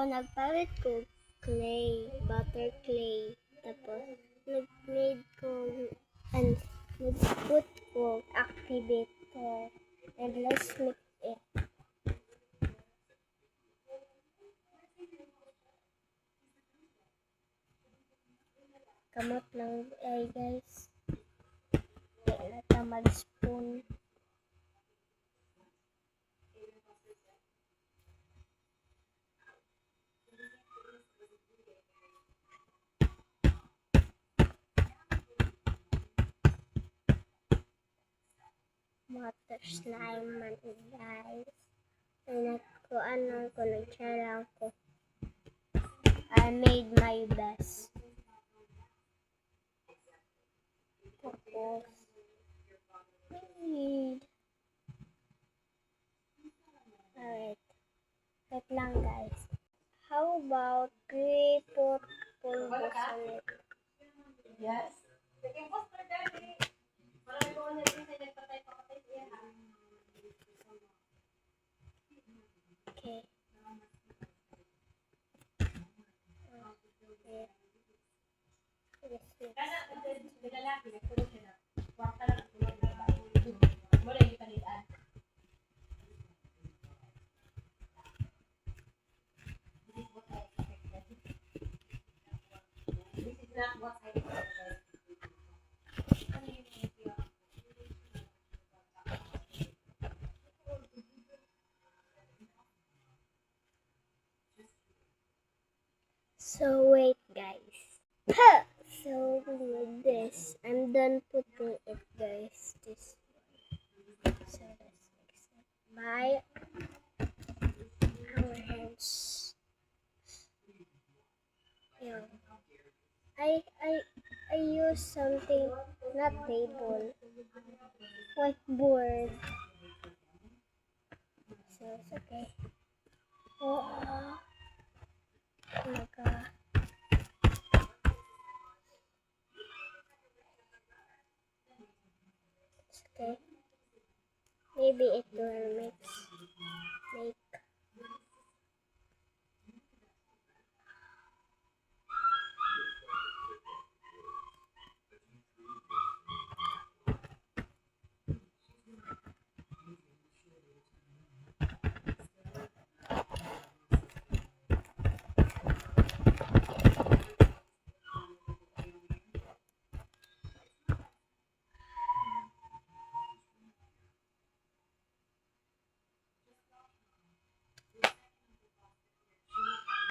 nagpalit ko clay, butter clay. Tapos, nag-made ko, nag-put ko activator. And let's mix it. Kamot lang ay guys. Kaya natamad spoon. Water slime man guys. Ay nagkuanan ko, nag-try lang ko. I made my best. Tapos, alright. Wait lang guys. How about we put pulbos on it? Yes. Okay. This is not what I expected. So wait guys. So with this, I'm done putting it guys. This one. So let's mix it by our hands. Yeah. I use something, not table, whiteboard. So it's okay. Oh,